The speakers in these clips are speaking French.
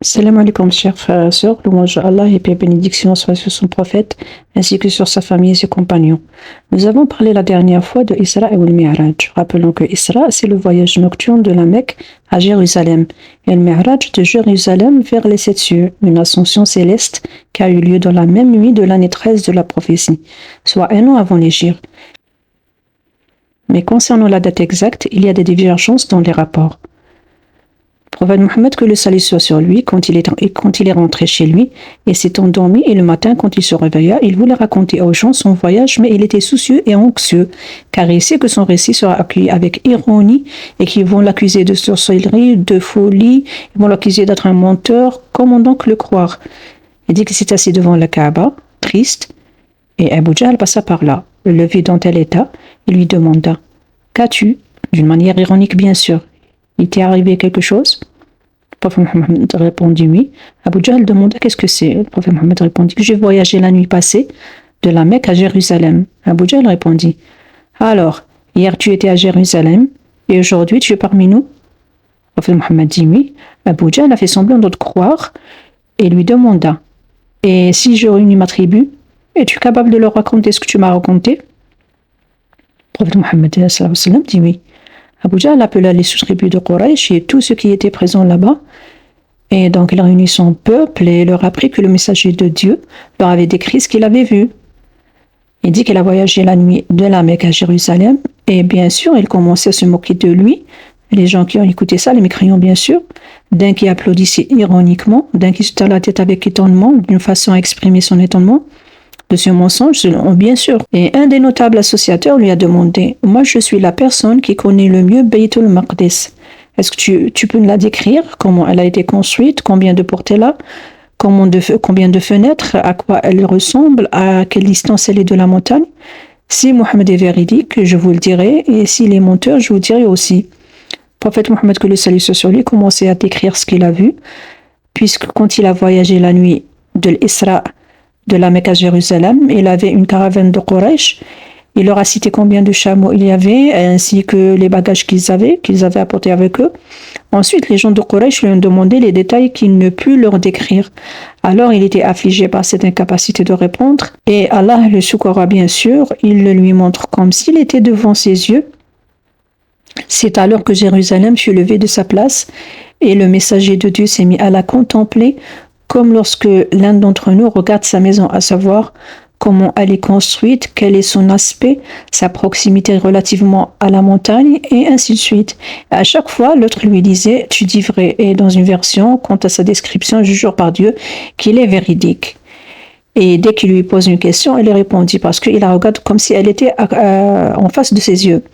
Salam alaikum, chers frères et sœurs, louange à Allah et paix et bénédiction soit sur son prophète, ainsi que sur sa famille et ses compagnons. Nous avons parlé la dernière fois de Isra et al-Mi'raj. Rappelons que Isra, c'est le voyage nocturne de la Mecque à Jérusalem, et le Mi'raj de Jérusalem vers les sept cieux, une ascension céleste qui a eu lieu dans la même nuit de l'année 13 de la prophétie, soit un an avant l'Hégire. Mais concernant la date exacte, il y a des divergences dans les rapports. Le prophète Mohammed, que le salut soit sur lui, quand il est rentré chez lui et s'est endormi, et le matin, quand il se réveilla, il voulait raconter aux gens son voyage, mais il était soucieux et anxieux, car il sait que son récit sera accueilli avec ironie et qu'ils vont l'accuser de sorcellerie, de folie, ils vont l'accuser d'être un menteur. Comment donc le croire? Il dit qu'il s'est assis devant la Kaaba, triste, et Abu Jahl passa par là. Le vit dans tel état, il lui demanda: qu'as-tu? D'une manière ironique, bien sûr. Il t'est arrivé quelque chose? Le prophète Mohammed répondit oui. Abu Jahl demanda qu'est-ce que c'est. Le prophète Mohammed répondit que j'ai voyagé la nuit passée de la Mecque à Jérusalem. Abu Jahl répondit: alors, hier tu étais à Jérusalem et aujourd'hui tu es parmi nous? Le prophète Mohammed dit oui. Abu Jahl a fait semblant de croire et lui demanda: et si je réunis ma tribu, es-tu capable de leur raconter ce que tu m'as raconté? Le prophète Mohammed dit oui. Abu Jahl appela les sous-tribus de Quraysh et tous ceux qui étaient présents là-bas. Et donc il réunit son peuple et leur apprit que le messager de Dieu leur avait décrit ce qu'il avait vu. Il dit qu'il a voyagé la nuit de la Mecque à Jérusalem. Et bien sûr, il commençait à se moquer de lui. Les gens qui ont écouté ça, les mécréants bien sûr, d'un qui applaudissait ironiquement, d'un qui se tient la tête avec étonnement, d'une façon à exprimer son étonnement de ce mensonge, bien sûr. Et un des notables associateurs lui a demandé: moi je suis la personne qui connaît le mieux Baytul Maqdis. Est-ce que tu peux me la décrire? Comment elle a été construite? Combien de portes elle a? Combien de fenêtres? À quoi elle ressemble? À quelle distance elle est de la montagne? Si Mohammed est véridique, je vous le dirai, et s'il est menteur, je vous le dirai aussi. Le prophète Mohammed, que le salut soit sur lui, commençait à décrire ce qu'il a vu, puisque quand il a voyagé la nuit de l'Isra de la Mecque à Jérusalem, il avait une caravane de Quraysh. Il leur a cité combien de chameaux il y avait, ainsi que les bagages qu'ils avaient apportés avec eux. Ensuite, les gens de Quraysh lui ont demandé les détails qu'il ne put leur décrire. Alors, il était affligé par cette incapacité de répondre, et Allah le secourra bien sûr. Il le lui montre comme s'il était devant ses yeux. C'est alors que Jérusalem fut levée de sa place, et le messager de Dieu s'est mis à la contempler, comme lorsque l'un d'entre nous regarde sa maison, à savoir comment elle est construite, quel est son aspect, sa proximité relativement à la montagne, et ainsi de suite. Et à chaque fois, l'autre lui disait: tu dis vrai. Et dans une version, quant à sa description, je jure par Dieu qu'il est véridique. Et dès qu'il lui pose une question, elle répondit, parce qu'il la regarde comme si elle était en face de ses yeux.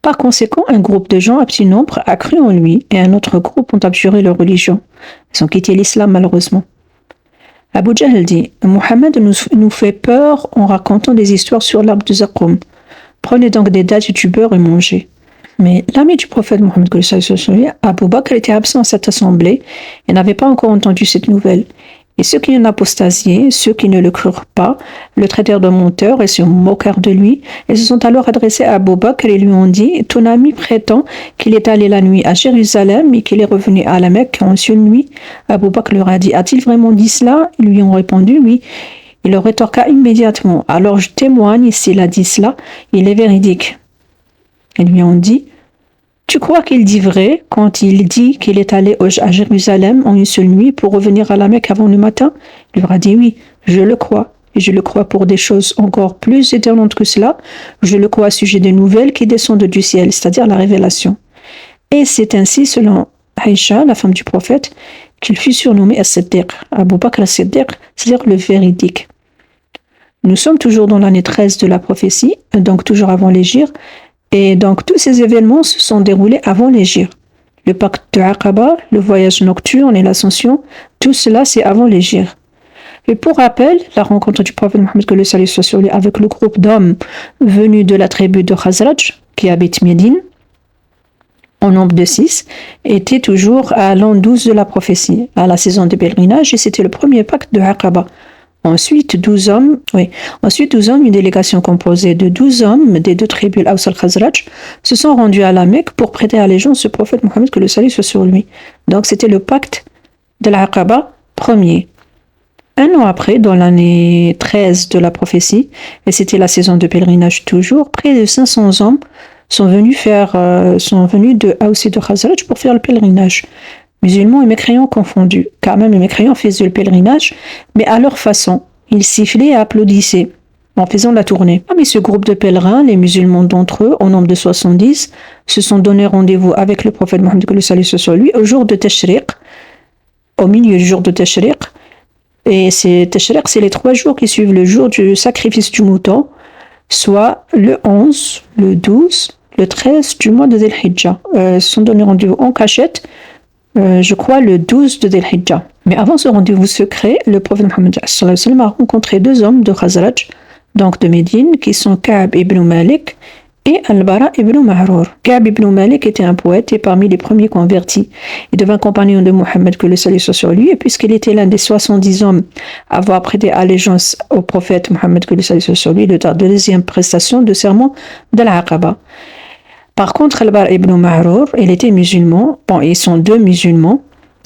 Par conséquent, un groupe de gens, à petit nombre, a cru en lui, et un autre groupe ont abjuré leur religion. Ils ont quitté l'islam malheureusement. Abu Jahl dit: Mohammed nous fait peur en racontant des histoires sur l'arbre de Zaqqum. Prenez donc des dattes du beurre et mangez. Mais l'ami du prophète Mohammed, Abu Bakr, était absent à cette assemblée et n'avait pas encore entendu cette nouvelle. Et ceux qui en apostasiaient, ceux qui ne le crurent pas, le traitèrent de menteur et se moquèrent de lui. Ils se sont alors adressés à Abu Bakr et lui ont dit: ton ami prétend qu'il est allé la nuit à Jérusalem et qu'il est revenu à la Mecque en une seule nuit. Abu Bakr leur a dit: a-t-il vraiment dit cela? Ils lui ont répondu oui. Il leur rétorqua immédiatement: alors je témoigne, s'il a dit cela, il est véridique. Ils lui ont dit: tu crois qu'il dit vrai quand il dit qu'il est allé à Jérusalem en une seule nuit pour revenir à la Mecque avant le matin? Il leur a dit oui, je le crois. Et je le crois pour des choses encore plus étonnantes que cela. Je le crois à sujet des nouvelles qui descendent du ciel, c'est-à-dire la révélation. Et c'est ainsi, selon Aïcha, la femme du prophète, qu'il fut surnommé As-Siddiq, Abu Bakr As-Siddiq, c'est-à-dire le véridique. Nous sommes toujours dans l'année 13 de la prophétie, donc toujours avant l'Hégire. Et donc, tous ces événements se sont déroulés avant l'Hégire. Le pacte de Aqaba, le voyage nocturne et l'ascension, tout cela, c'est avant l'Hégire. Et pour rappel, la rencontre du prophète Mohammed, que le salut soit sur lui, avec le groupe d'hommes venus de la tribu de Khazraj, qui habite Médine, en nombre de 6, était toujours à l'an 12 de la prophétie, à la saison des pèlerinages, et c'était le premier pacte de Aqaba. Ensuite, 12 hommes, une délégation composée de 12 hommes des deux tribus Aws al-Khazraj, se sont rendus à la Mecque pour prêter allégeance au prophète Mohammed, que le salut soit sur lui. Donc, c'était le pacte de l'Aqaba premier. Un an après, dans l'année 13 de la prophétie, et c'était la saison de pèlerinage toujours, près de 500 hommes sont venus de Aws et de Khazraj pour faire le pèlerinage. Musulmans et mécréants confondus, car même les mécréants faisaient le pèlerinage, mais à leur façon. Ils sifflaient et applaudissaient en faisant la tournée. Parmi ce groupe de pèlerins, les musulmans d'entre eux, au nombre de 70, se sont donné rendez-vous avec le prophète Mohammed sur lui au jour de Tashriq, au milieu du jour de Tashriq. Et Tashriq, c'est les 3 jours qui suivent le jour du sacrifice du mouton, soit le 11, le 12, le 13 du mois de Dhul Hijjah. Ils se sont donné rendez-vous en cachette, je crois le 12 de Dhul Hijjah. Mais avant ce rendez-vous secret, le prophète Mohammed a rencontré 2 hommes de Khazraj, donc de Médine, qui sont Ka'b ibn Malik et Al-Bara ibn Ma'rur. Ka'b ibn Malik était un poète et parmi les premiers convertis. Il devint compagnon de Mohammed, que le salut soit sur lui, et puisqu'il était l'un des 70 hommes à avoir prêté allégeance au prophète Mohammed, que le salut soit sur lui, le temps de deuxième prestation de serment de l'Aqaba. Par contre, Al-Bara ibn Ma'rur, il était musulman. Bon, ils sont 2 musulmans.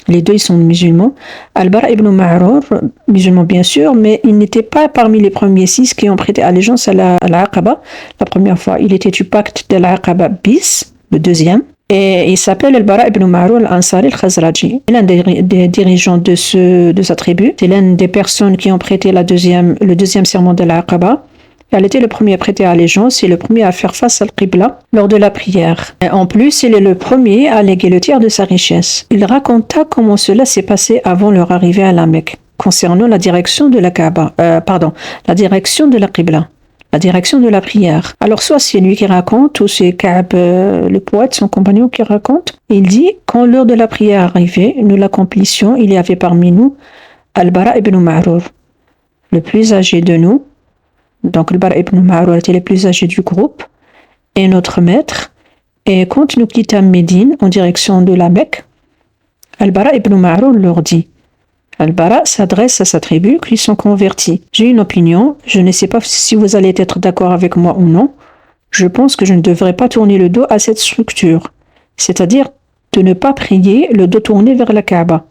Les 2, ils sont musulmans. Al-Bara ibn Ma'rur, musulman bien sûr, mais il n'était pas parmi les premiers 6 qui ont prêté allégeance à l'Aqaba. La première fois, il était du pacte de l'Aqaba bis, le deuxième. Et il s'appelle Al-Bara ibn Ma'rur al-Ansari al-Khazraji. Il est l'un des dirigeants de sa tribu. C'est l'une des personnes qui ont prêté le deuxième serment de l'Aqaba. Elle était le premier à prêter allégeance et le premier à faire face à l'Qibla lors de la prière. Et en plus, il est le premier à léguer le tiers de sa richesse. Il raconta comment cela s'est passé avant leur arrivée à la Mecque, concernant la direction de la direction de la Qibla, la direction de la prière. Alors soit c'est lui qui raconte, ou c'est Ka'b, le poète, son compagnon qui raconte. Il dit, quand l'heure de la prière arrivait, nous l'accomplissions, il y avait parmi nous Al-Bara ibn Ma'rur, le plus âgé de nous. Donc, Al-Bara ibn Ma'rur était le plus âgé du groupe et notre maître. Et quand nous quittâmes Médine en direction de la Mecque, Al-Bara ibn Ma'rur leur dit, Al-Bara s'adresse à sa tribu qui sont convertis. J'ai une opinion, je ne sais pas si vous allez être d'accord avec moi ou non. Je pense que je ne devrais pas tourner le dos à cette structure, c'est-à-dire de ne pas prier le dos tourné vers la Kaaba.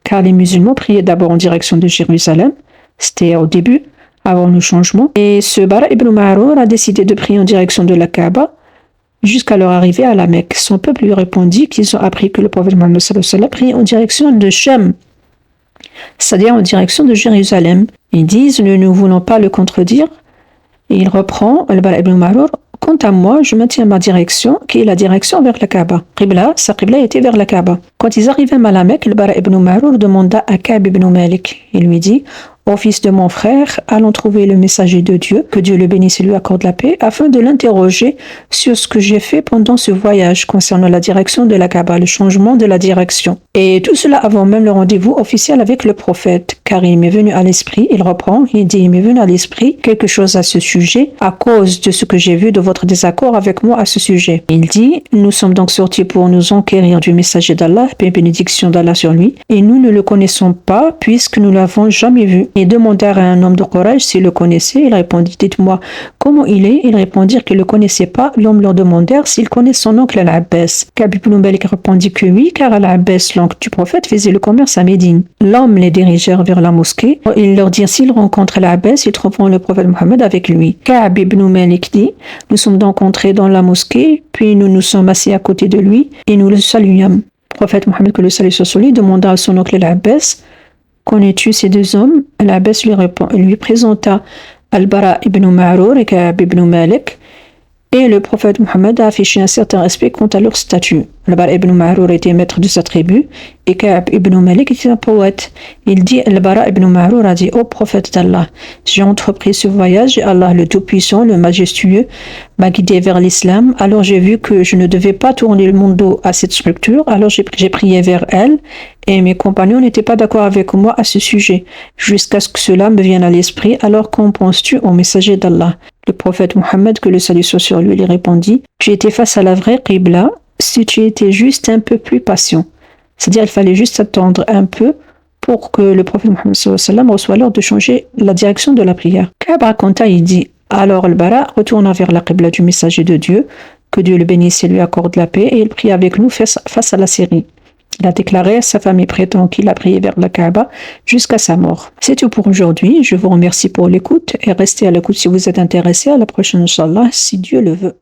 Car les musulmans priaient d'abord en direction de Jérusalem, c'était au début, avant le changement. Et ce Bara ibn Ma'rur a décidé de prier en direction de la Kaaba jusqu'à leur arrivée à la Mecque. Son peuple lui répondit qu'ils ont appris que le prophète Mohammed priait en direction de Shem, c'est-à-dire en direction de Jérusalem. Ils disent, nous ne voulons pas le contredire. Et il reprend, Al-Bara ibn Ma'rur, quant à moi, je maintiens ma direction, qui est la direction vers la Kaaba. Sa Qibla était vers la Kaaba. Quand ils arrivèrent à la Mecque, Al-Bara ibn Ma'rur demanda à Ka'b ibn Malik. Il lui dit, ô fils de mon frère, allons trouver le messager de Dieu, que Dieu le bénisse et lui accorde la paix, afin de l'interroger sur ce que j'ai fait pendant ce voyage concernant la direction de la Kaaba, le changement de la direction. Et tout cela avant même le rendez-vous officiel avec le prophète, car il m'est venu à l'esprit, il reprend, il dit, il m'est venu à l'esprit quelque chose à ce sujet, à cause de ce que j'ai vu de votre désaccord avec moi à ce sujet. Il dit, nous sommes donc sortis pour nous enquérir du messager d'Allah, paix et bénédiction d'Allah sur lui, et nous ne le connaissons pas, puisque nous l'avons jamais vu. Ils demandèrent à un homme de Quraysh s'il le connaissait. Il répondit, dites-moi comment il est. Ils répondirent qu'ils ne le connaissaient pas. L'homme leur demandèrent s'il connaît son oncle Al-Abbas. Ka'b ibn Malik répondit que oui, car Al-Abbas, l'oncle du prophète, faisait le commerce à Médine. L'homme les dirigèrent vers la mosquée. Ils leur dirent s'ils rencontrent Al-Abbas, ils trouveront le prophète Mohammed avec lui. Ka'b ibn Malik dit, nous sommes donc entrés dans la mosquée, puis nous nous sommes assis à côté de lui et nous le saluâmes. Le prophète Mohammed, que le salut soit sur lui, demanda à son oncle Al-Abbas, connais-tu ces 2 hommes? Al-Abbas lui présenta Al-Bara ibn Ma'rur et Ka'b ibn Malik, et le prophète Mohammed a affiché un certain respect quant à leur statut. Al-Bara ibn Ma'rur était maître de sa tribu et Ka'b ibn Malik était un poète. Il dit, Al-Bara ibn Ma'rur a dit, ô prophète d'Allah, j'ai entrepris ce voyage et Allah le Tout-Puissant, le Majestueux, m'a guidé vers l'islam. Alors j'ai vu que je ne devais pas tourner mon dos à cette structure, alors j'ai prié vers elle et mes compagnons n'étaient pas d'accord avec moi à ce sujet, jusqu'à ce que cela me vienne à l'esprit. Alors qu'en penses-tu au messager d'Allah? Le prophète Mohammed, que le salut soit sur lui, lui répondit, tu étais face à la vraie Qibla si tu étais juste un peu plus patient. C'est-à-dire il fallait juste attendre un peu pour que le prophète Mohammed reçoive l'ordre de changer la direction de la prière. Ka'b raconta, il dit, alors Al-Bara retourna vers la Qibla du messager de Dieu, que Dieu le bénisse et lui accorde la paix, et il prie avec nous face à la Syrie. Il a déclaré à sa famille prétend qu'il a prié vers la Kaaba jusqu'à sa mort. C'est tout pour aujourd'hui. Je vous remercie pour l'écoute et restez à l'écoute si vous êtes intéressé. À la prochaine, Inch'Allah, si Dieu le veut.